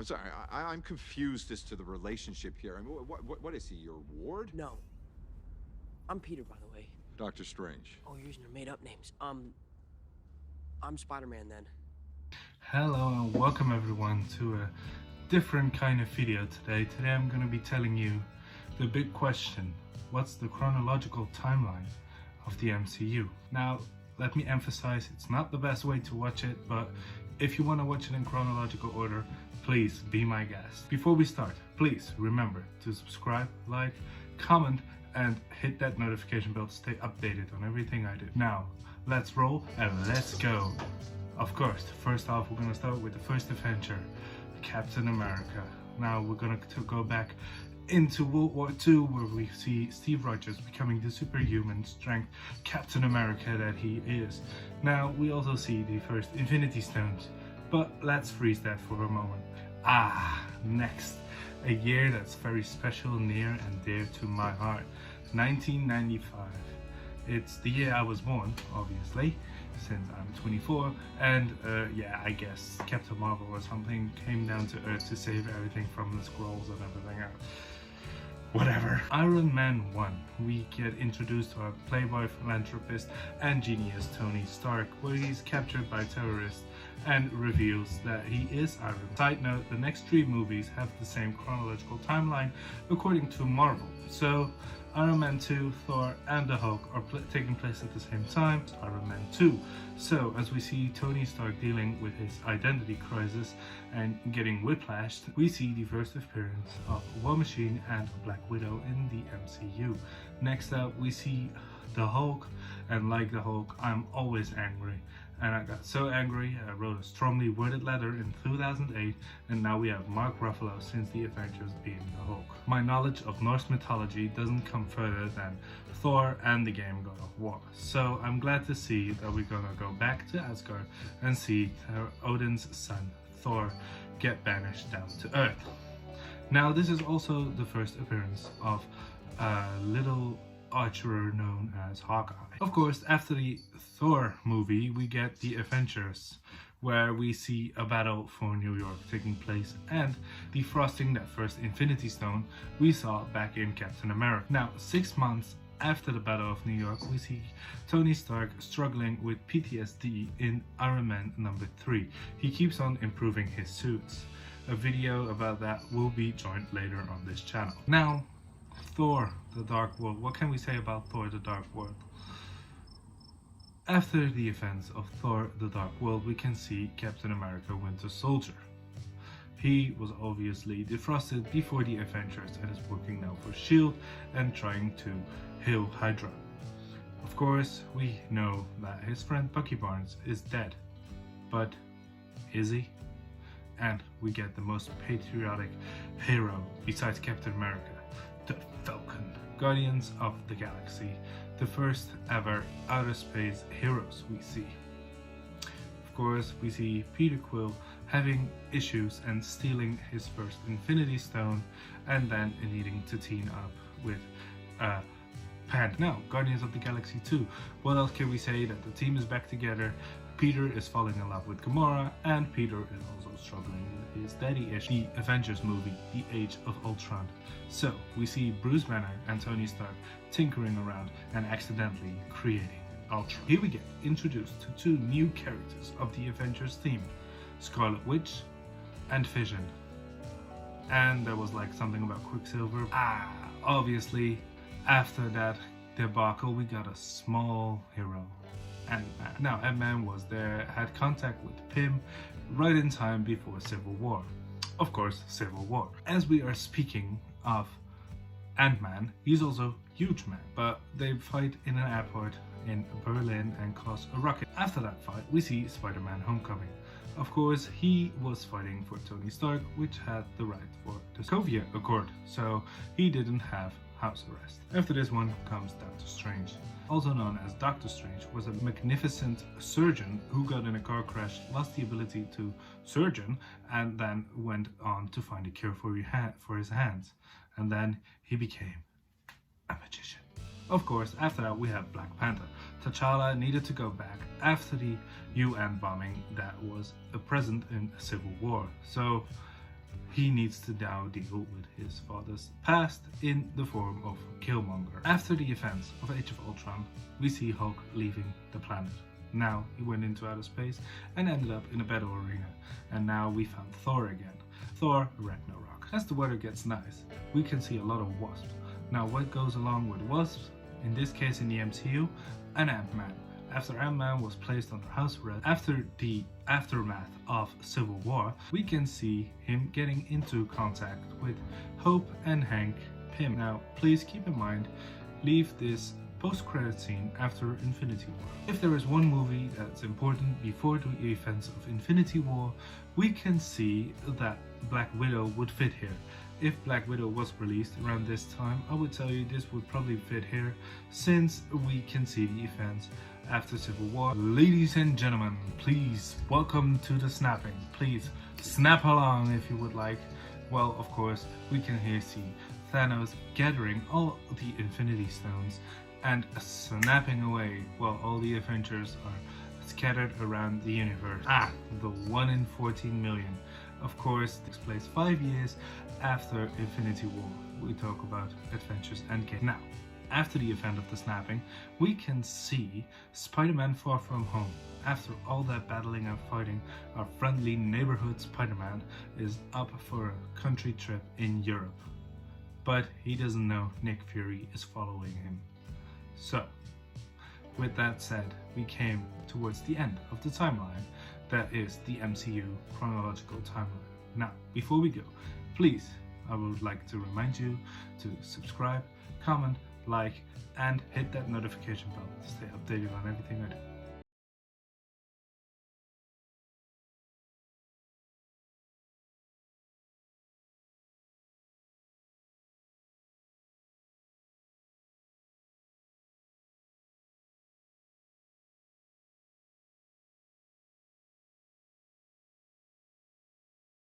I'm sorry, I'm confused as to the relationship here. I mean, what is he, your ward? No. I'm Peter, by the way. Doctor Strange. Oh, you're using your made-up names. I'm Spider-Man then. Hello and welcome everyone to a different kind of video today. Today I'm going to be telling you the big question: what's the chronological timeline of the MCU? Now, let me emphasize, it's not the best way to watch it, but if you want to watch it in chronological order, please be my guest. Before we start, please remember to subscribe, like, comment, and hit that notification bell to stay updated on everything I do. Now, let's roll and let's go. Of course, first off, we're gonna start with the first Avenger, Captain America. Now we're gonna go back into World War II, where we see Steve Rogers becoming the superhuman strength Captain America that he is. Now we also see the first Infinity Stones, but let's freeze that for a moment. Next, a year that's very special, near and dear to my heart, 1995. It's the year I was born, obviously, since I'm 24, and yeah, I guess Captain Marvel or something came down to Earth to save everything from the Skrulls and everything else. Whatever. Iron Man 1, we get introduced to our playboy, philanthropist, and genius Tony Stark, where he's captured by terrorists and reveals that he is Iron Man. Side note, the next 3 movies have the same chronological timeline according to Marvel. So Iron Man 2, Thor, and the Hulk are taking place at the same time, Iron Man 2. So, as we see Tony Stark dealing with his identity crisis and getting whiplashed, we see the first appearance of War Machine and Black Widow in the MCU. Next up, we see the Hulk, and like the Hulk, I'm always angry. And I got so angry, I wrote a strongly worded letter in 2008, and now we have Mark Ruffalo since the Avengers being the Hulk. My knowledge of Norse mythology doesn't come further than Thor and the game God of War, so I'm glad to see that we're gonna go back to Asgard and see Odin's son, Thor, get banished down to Earth. Now, this is also the first appearance of a little archer known as Hawkeye. Of course, after the Thor movie, we get the Avengers, where we see a battle for New York taking place and defrosting that first Infinity Stone we saw back in Captain America. Now, 6 months after the Battle of New York, we see Tony Stark struggling with PTSD in Iron Man number 3. He keeps on improving his suits. A video about that will be joined later on this channel. Now, Thor, the Dark World. What can we say about Thor, the Dark World? After the events of Thor, the Dark World, we can see Captain America Winter Soldier. He was obviously defrosted before the Avengers and is working now for S.H.I.E.L.D. and trying to heal Hydra. Of course, we know that his friend Bucky Barnes is dead, but is he? And we get the most patriotic hero besides Captain America, the Falcon. Guardians of the Galaxy, the first ever outer space heroes we see. Of course, we see Peter Quill having issues and stealing his first Infinity Stone, and then needing to team up with Pan. Now, Guardians of the Galaxy 2. What else can we say? That the team is back together. Peter is falling in love with Gamora, and Peter is also struggling with his daddy issue. The Avengers movie, The Age of Ultron. So, we see Bruce Banner and Tony Stark tinkering around and accidentally creating Ultron. Here we get introduced to 2 new characters of the Avengers team, Scarlet Witch and Vision. And there was like something about Quicksilver. Obviously, after that debacle, we got a small hero, Ant-Man. Now, Ant-Man was there, had contact with Pym right in time before Civil War. Of course, Civil War. As we are speaking of Ant-Man, he's also Huge Man, but they fight in an airport in Berlin and cause a rocket. After that fight, we see Spider-Man Homecoming. Of course, he was fighting for Tony Stark, which had the right for the Sokovia Accord, so he didn't have house arrest. After this one comes Doctor Strange. Also known as Doctor Strange, was a magnificent surgeon who got in a car crash, lost the ability to surgeon, and then went on to find a cure for his hands. And then he became a magician. Of course, after that we have Black Panther. T'Challa needed to go back after the UN bombing that was present in Civil War. So he needs to now deal with his father's past in the form of Killmonger. After the events of Age of Ultron, we see Hulk leaving the planet. Now he went into outer space and ended up in a battle arena, and now we found Thor again. Thor Ragnarok. As the weather gets nice, we can see a lot of wasps. Now what goes along with wasps, in this case in the MCU, an Ant-Man. After Ant-Man was placed under house arrest, after the aftermath of Civil War, we can see him getting into contact with Hope and Hank Pym. Now please keep in mind, leave this post-credit scene after Infinity War. If there is one movie that's important before the events of Infinity War, we can see that Black Widow would fit here. If Black Widow was released around this time, I would tell you this would probably fit here, since we can see the events after Civil War. Ladies and gentlemen, please welcome to the snapping. Please snap along if you would like. Well, of course, we can here see Thanos gathering all the Infinity Stones and snapping away while all the Avengers are scattered around the universe. The 1 in 14 million. Of course, this takes place 5 years after Infinity War. We talk about Avengers Endgame. Now, after the event of the snapping, we can see Spider-Man Far From Home. After all that battling and fighting, our friendly neighborhood Spider-Man is up for a country trip in Europe. But he doesn't know Nick Fury is following him. So, with that said, we came towards the end of the timeline. That is the MCU chronological timeline. Now, before we go, please, I would like to remind you to subscribe, comment, like, and hit that notification bell to stay updated on everything I do.